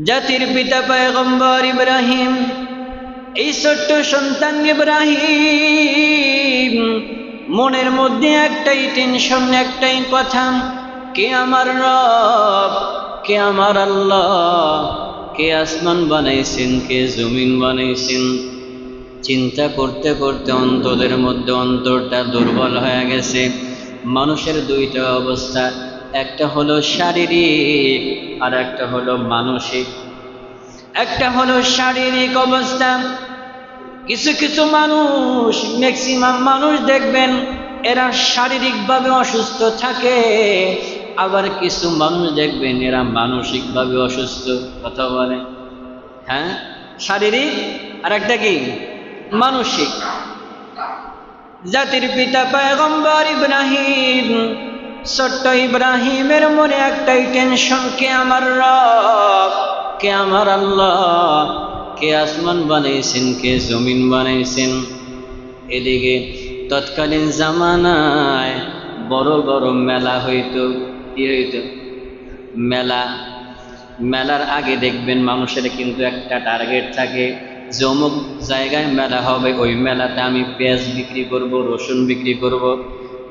জাতির পিতা পয়গম্বর ইব্রাহিম, এই ছোট্ট সন্তান ইব্রাহিম মনের মধ্যে একটাই টেনশন, একটাই কথা, কে আমার রব, কে আমার আল্লাহ, কে আসমান বানাইছেন, কে জমিন বানাইছেন। চিন্তা করতে করতে অন্তরের মধ্যে অন্তরটা দুর্বল হয়ে গেছে। মানুষের দুইটা অবস্থা, একটা হলো শারীরিক আর একটা হলো মানসিক। একটা হলো শারীরিক অবস্থা, কিছু কিছু মানুষ, ম্যাক্সিমাম মানুষ দেখবেন এরা শারীরিকভাবে অসুস্থ থাকে, আবার কিছু মানুষ দেখবেন এরা মানসিকভাবে অসুস্থ। কথা বলে, হ্যাঁ, শারীরিক আর একটা কি মানসিক। জাতির পিতা পয়গম্বর ইব্রাহিম, ছোট্ট ইব্রাহিমের মনে একটাই টেনশন, কে আমার রব, কে আমার আল্লাহ, কে আসমান বানাইছেন, কে জমিন বানাইছেন। এদিকে তৎকালীন জামানায় বড় বড় মেলা হইতো। কি হইতো? মেলা। মেলার আগে দেখবেন মানুষের কিন্তু একটা টার্গেট থাকে যে অমুক জায়গায় মেলা হবে, ওই মেলাতে আমি পেঁয়াজ বিক্রি করব, রসুন বিক্রি করব,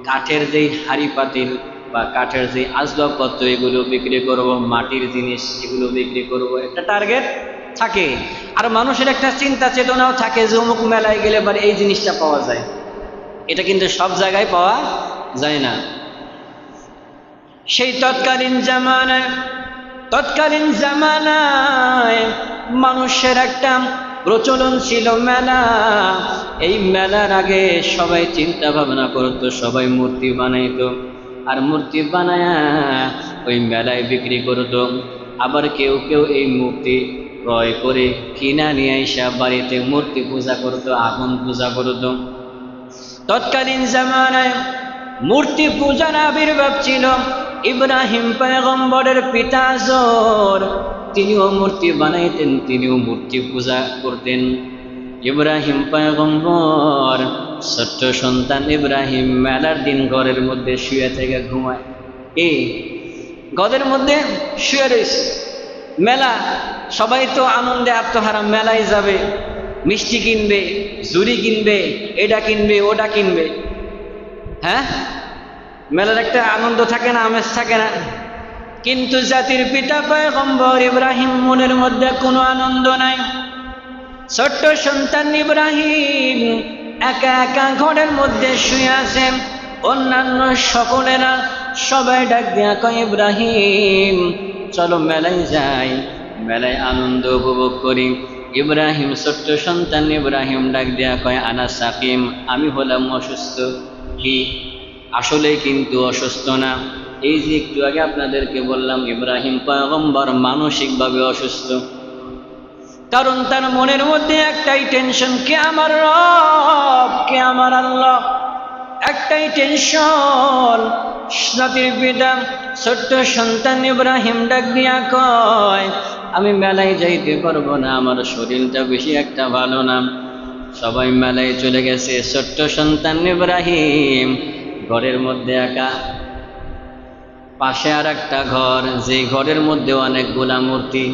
কাঠের যেই হাঁড়ি পাতিল বা কাঠের যে আসবাবপত্র এগুলো বিক্রি করব, মাটির জিনিস এগুলো বিক্রি করব, একটা টার্গেট থাকে। আর মানুষের একটা চিন্তা চেতনাও থাকে যে অমুক মেলায় গেলে এবার এই জিনিসটা পাওয়া যায়। এটা কিন্তু সব জায়গায় পাওয়া যায় না। সেই তৎকালীন জামানায় মানুষের একটা প্রচলন ছিল মেলা। এই মেলার আগে সবাই চিন্তা ভাবনা করতো, সবাই মূর্তি বানাইতো, আর মূর্তি বানায়া ওই মেলায় বিক্রি করতো। আবার কেউ কেউ এই মূর্তি ক্রয় করে কিনা নিয়ে এসে বাড়িতে মূর্তি পূজা করতো, আগুন পূজা করতো। তৎকালীন জামানায় মূর্তি পূজার আবির্ভাব ছিল। ইব্রাহিম পয়গম্বরের পিতা আজর, তিনিও মূর্তি বানাইতেন, তিনিও মূর্তি পূজা করতেন। ইব্রাহিম পয়গম্বর ছোট্ট সন্তান ইব্রাহিম মেলার দিন ঘরের মধ্যে শুয়ে থেকে ঘুমায়। ঘরের মধ্যে শুয়ে রয়েছে। মেলা, সবাই তো আনন্দে আত্মহারা, মেলায় যাবে, মিষ্টি কিনবে, জুড়ি কিনবে, এটা কিনবে, ওটা কিনবে। হ্যাঁ, মেলার একটা আনন্দ থাকে না, আমেজ থাকে না? কিন্তু জাতির পিতা পয়গম্বর ইব্রাহিম মনের মধ্যে কোনো আনন্দ নাই। ছোট্ট সন্তান ইব্রাহিম একা একা ঘরের মধ্যে শুয়ে আছে। অন্যান্য সকলেরা সবাই ডাক দিয়া কয়, ইব্রাহিম চলো মেলায় যাই, মেলায় আনন্দ উপভোগ করি। ইব্রাহিম, ছোট্ট সন্তান ইব্রাহিম ডাক দিয়া কয়, আনা সাকিম, আমি হলাম অসুস্থ। কি? আসলে কিন্তু অসুস্থ না। এই যে একটু আগে আপনাদেরকে বললাম ইব্রাহিম পয়গম্বর মানসিকভাবে অসুস্থ, কারণ তার মনের মধ্যে একটাই টেনশন, কে আমার রব, কে আমার আল্লাহ, একটাই টেনশন। জাতির পিতা ছোট্ট সন্তান ইব্রাহিম ডাক দিয়া কয়, আমি মেলায় যাইতে পারবো না, আমার শরীরটা বেশি একটা ভালো না। সবাই মেলায় চলে গেছে, ছোট্ট সন্তান ইব্রাহিম ঘরের মধ্যে একা। পাশে আর একটা ঘর, যে ঘরের মধ্যে অনেকগুলা মূর্তি।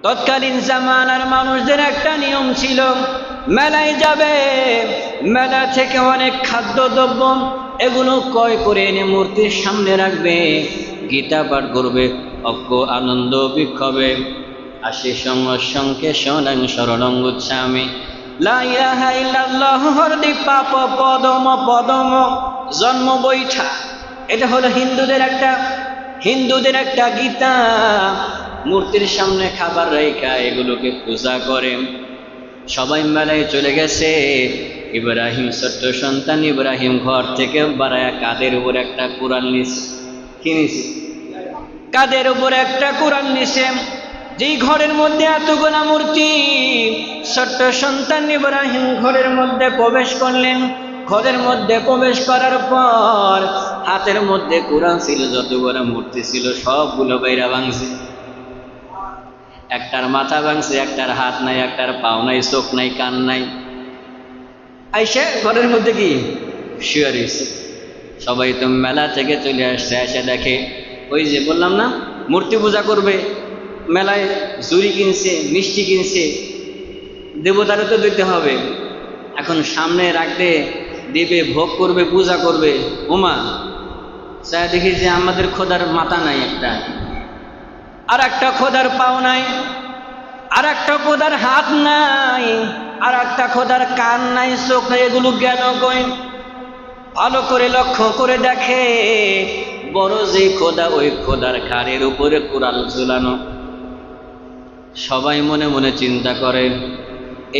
তৎকালীন জামানার মানুষদের একটা নিয়ম ছিল, মেলায় যাবে, মেলা থেকে অনেক খাদ্যদ্রব্য এগুলো ক্রয় করে এনে মূর্তির সামনে রাখবে, গীতা পাঠ করবে, অজ্ঞ আনন্দ বিক্ষোভে আসি সঙ্গে শরণং শরণং গচ্ছামি, লা ইলাহা ইল্লাল্লাহু হরদি পাপ পদম পদম জন্ম বৈঠা। এটা হলো হিন্দুদের একটা গীতা। মূর্তির সামনে খাবার রাইখা এগুলোকে পূজা করে। সবাই মেলায় চলে গেছে। ইব্রাহিম, ছোট্ট সন্তান ইব্রাহিম ঘর থেকে বাড়ায় কাদের উপর একটা কোরআন নিছে। কি নিছে? কাদের উপর একটা কোরআন নিছে। যেই ঘরের মধ্যে এতগুলা মূর্তি, ছোট্ট সন্তান ইব্রাহিম ঘরের মধ্যে প্রবেশ করলেন। ঘরের মধ্যে প্রবেশ করার পর হাতের মধ্যে কোরআন ছিল, যতগুলো মূর্তি ছিল সবগুলো বাইরা ভাঙছে। একটার মাথা ভাঙছে, একটার হাত নাই, একটার পাও নাই, চোখ নাই, কান নাই। আইসে ঘরের মধ্যে কি শুয়ে রয়েছে। সবাই তো মেলা থেকে চলে আসছে, এসে দেখে ওই যে বললাম না মূর্তি পূজা করবে, মেলায় জুড়ি কিনছে, মিষ্টি কিনছে, দেবতারও তো দিতে হবে। এখন সামনে রাখতে দেবে, ভোগ করবে, পূজা করবে। ওমা, চাই দেখি যে আমাদের খোদার মাথা নাই একটা, আর একটা খোদার পাও নাই, আর একটা খোদার হাত নাই, আর একটা খোদার কান নাই, চোখ নাই, এগুলো গেল কই? ভালো করে লক্ষ্য করে দেখে, বড় যে খোদা ওই খোদার ঘাড়ের উপরে কোরআন ঝুলানো। সবাই মনে মনে চিন্তা করে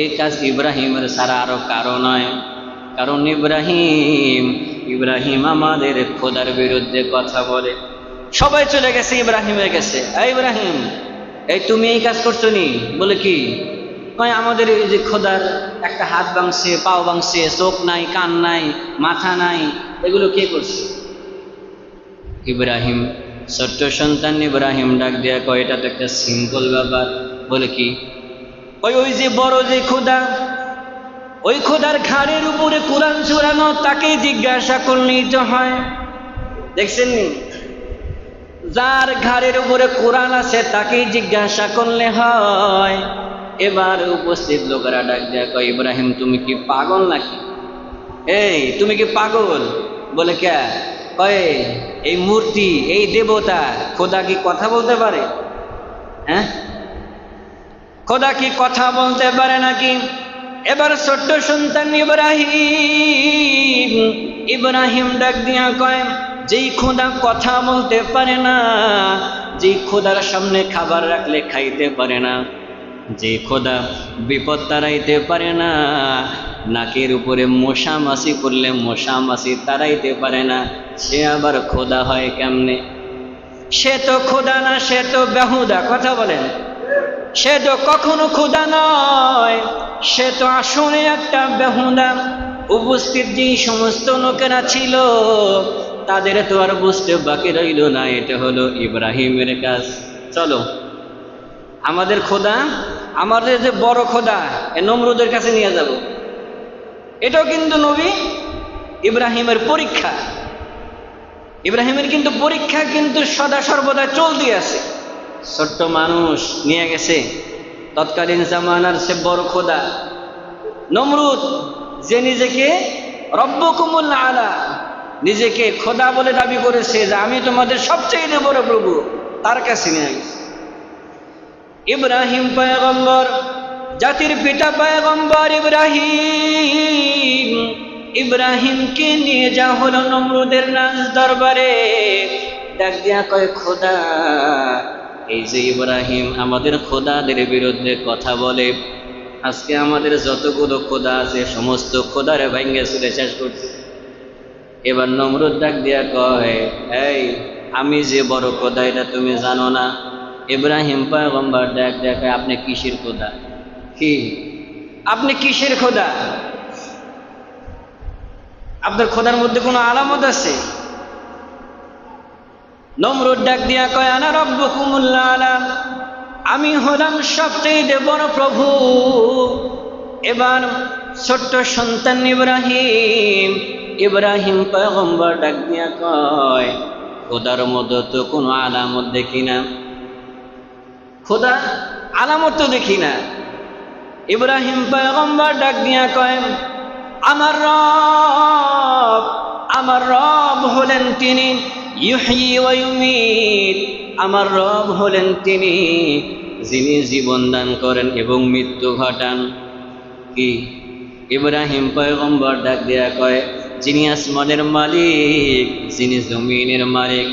এই কাজ ইব্রাহিমের ছাড়া আরো কারো নয়, কারণ ইব্রাহিম আমাদের খোদার বিরুদ্ধে কথা বলে। সবাই চলে গেছে ইব্রাহিমের কাছে, এই ইব্রাহিম, এই তুমি এই কাজ করছো নি? বলে কি? আমাদের এই যে খোদার একটা হাত ভাঙছে, পাও ভাঙছে, চোখ নাই, কান নাই, মাথা নাই, এগুলো কে করছে? ইব্রাহিম, ছোট্ট সন্তান ইব্রাহিম ডাক দেয়া কয়, এটা তো একটা সিম্পল ব্যাপার। বলে কি? ওই যে বড় যে খোদা, ওই খোদার ঘাড়ের উপরে কোরআন ঝুলানো, তাকেই জিজ্ঞাসা করলেই তো হয়। দেখছেন নি, যার ঘাড়ের উপরে কোরআন আছে তাকেই জিজ্ঞাসা করলে হয়। এবার উপস্থিত লোকেরা ডাক দেয়া কয়, ইব্রাহিম তুমি কি পাগল নাকি? এই তুমি কি পাগল? বলে কে? কয় এই মূর্তি, এই দেবতা, খোদা কি কথা বলতে পারে? হ্যাঁ, খোদা কি কথা বলতে পারে নাকি? এবার ছোট্ট সন্তান ইব্রাহিম ডাক দিয়া কয়, যেই খোদা কথা বলতে পারে না, যেই খোদার সামনে খাবার রাখলে খাইতে পারে না, যে খোদা বিপদ তাড়াইতে পারে না, নাকের উপরে মশা মাছি করলে মশা মাছি তাড়াইতে পারে না, সে আবার খোদা হয় কেমনে? সে তো খোদা না, সে তো বেহুদা। কথা বলেন, সে তো কখনো খোদা নয়, সে তো আসলে একটা বেহুদা। উপস্থিত যে সমস্ত লোকেরা ছিল তাদের তো আর বুঝতে বাকি রইল না, এটা হলো ইব্রাহিমের কাজ। চলো আমাদের খোদা, আমাদের যে বড় খোদা, এ নমরুদের কাছে নিয়ে যাব। এটাও কিন্তু নবী ইব্রাহিমের পরীক্ষা। ইব্রাহিমের কিন্তু পরীক্ষা কিন্তু সদা সর্বদা চলতে আছে। ছোট্ট মানুষ নিয়ে গেছে তৎকালীন জামানার সে বড় খোদা নমরুদ, যে নিজেকে রব্বকুমুল আলা, নিজেকে খোদা বলে দাবি করেছে যে আমি তোমাদের সবচেয়ে বড় প্রভু, তার কাছে নিয়ে গেছে। ইব্রাহিম পয়গম্বর, জাতির পিতা পয়গম্বর ইব্রাহিমকে নিয়ে যা হলো নমরুদের রাজ দরবারে। ডাক দিয়া কয়, খোদা, এই যে ইব্রাহিম আমাদের খোদাদের বিরুদ্ধে কথা বলে, আজকে আমাদের যতগুলো খোদা আছে সমস্ত খোদারে ভাঙ্গে চুলে শেষ করছে। এবার নমরুদ ডাক দিয়া কয়, এই আমি যে বড় খোদা এটা তুমি জানো না? ইব্রাহিম পয়গম্বর ডাক দিয়া কয়, আপনি কিসের খোদা? কি আপনি কিসের খোদা? আপনার খোদার মধ্যে কোনো আলামত আছে? নমরুদ ডাক দিয়া কয়, আনা রব্বুকুমুল আলা, আমি হলাম সবচেয়ে বড় প্রভু। এবার ছোট্ট সন্তান ইব্রাহিম পয়গম্বর ডাক দিয়া কয়, খোদার মধ্যে তো কোনো আলামত দেখি না, খোদা আলামত তো দেখি না। ইব্রাহিম পয়গম্বর ডাক দিয়া কয়, আমার রব হলেন তিনি ইউহয়ী ওয়া ইউমীত, আমার রব হলেন তিনি যিনি জীবন দান করেন এবং মৃত্যু ঘটান। কি? ইব্রাহিম পয়গম্বর ডাক দেয়া কয়, যিনি আসমানের মালিক, যিনি জমিনের মালিক,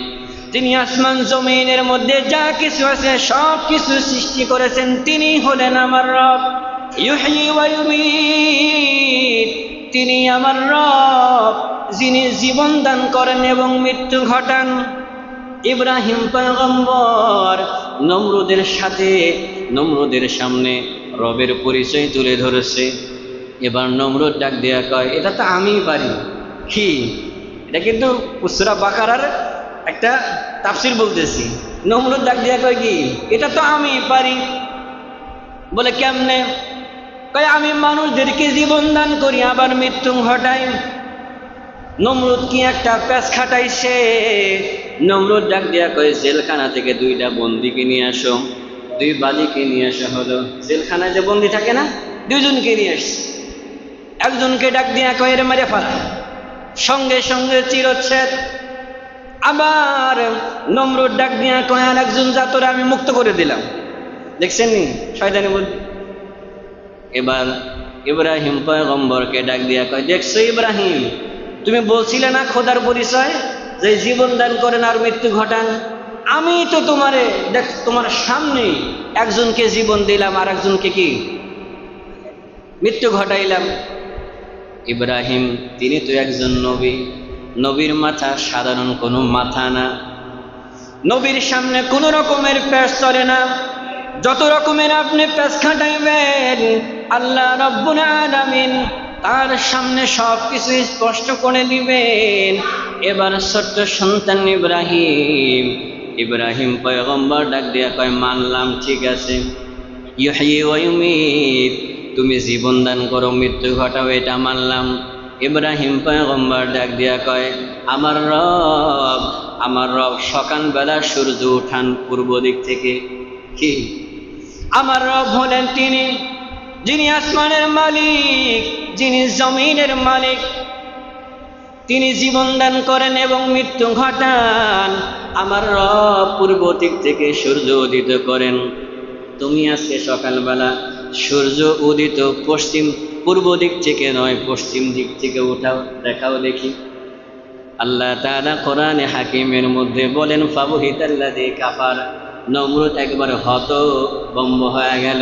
যিনি আসমান জমিনের মধ্যে যা কিছু আছে সব কিছু সৃষ্টি করেছেন, তিনি হলেন আমার রব। ইউহয়ী ওয়া ইউমীত, তিনি আমার রব যিনি জীবন দান করেন এবং মৃত্যু ঘটান। ইব্রাহিম পয়গম্বর নমরুদের সামনে রবের পরিচয় তুলে ধরেছে। এবার নমরুদ ডাক দেয়া কয়, এটা তো আমিই পারি। কি? এটা কিন্তু সূরা বাকারার একটা তাফসীর বলতেছি। নমরুদ ডাক দেয়া কয়, কি এটা তো আমিই পারি। বলে কেমনে? কয়, আমি মানুষদেরকে জীবন দান করি আবার মৃত্যু ঘটাই। নমরুদ কি একটা প্যাঁচ খাটাইছে। নমরুদ ডাক দেয়া কয়, জেলখানা থেকে 2টা বন্দীকে নিয়ে আসো, দুই বাদীকে নিয়ে আসা হলো। জেলখানায় যে বন্দি থাকে না, দুইজনকে নিয়ে আসছে। একজনকে ডাক দিয়া কয় এর মেরে ফেলা, সঙ্গে সঙ্গে চিরচ্ছেদ। আবার নমরুদ ডাক দিয়া কয় আর একজন যা, তোরা আমি মুক্ত করে দিলাম। দেখছেন নি শয়তানি বুদ্ধি। এবার ইব্রাহিম পয়গম্বরকে ডাক দিয়া কয়, দেখছো ইব্রাহিম, তুমি বলছিলে না খোদার পরিচয় যে জীবন দান করেন আর মৃত্যু ঘটান, আমি তো তোমারে দেখ তোমার সামনে একজনকে জীবন দিলাম আর একজনকে কি মৃত্যু ঘটাইলাম। ইব্রাহিম তিনি তো একজন নবী, নবীর মাথা সাধারণ কোনো মাথা না, নবীর সামনে কোনো রকমের পেশ চলে না। যত রকমের আপনি পেশ খাটাইবেন আল্লাহ রাব্বুল আলামিন তার সামনে সব কিছু স্পষ্ট করে দিবেন। এবার ছোট্ট সন্তান ইব্রাহিম পয়গম্বর ডাক দিয়া কয়, মানলাম, ঠিক আছে, ইউহয়ি ওয়া ইউমীত, তুমি জীবন দান করো মৃত্যু ঘটাও, এটা মানলাম। ইব্রাহিম পয়গম্বর ডাক দিয়া কয়, আমার রব সকালবেলা সূর্য উঠান পূর্ব দিক থেকে। কি? আমার রব হলেন তিনি যিনি আসমানের মালিক, যিনি জমিনের মালিক, তিনি জীবন দান করেন এবং মৃত্যু ঘটান। আমার রব পূর্ব দিক থেকে সূর্য উদিত করেন। তুমি আজকে সকালবেলা সূর্য উদিত পূর্ব দিক থেকে নয়, পশ্চিম দিক থেকে উঠাও, দেখাও দেখি। আল্লাহ তাআলা কোরআনে হাকিমের মধ্যে বলেন, ফাবুহিতাল্লাযী কাফার, নমরুদ একবার হতভম্ব হয়ে গেল।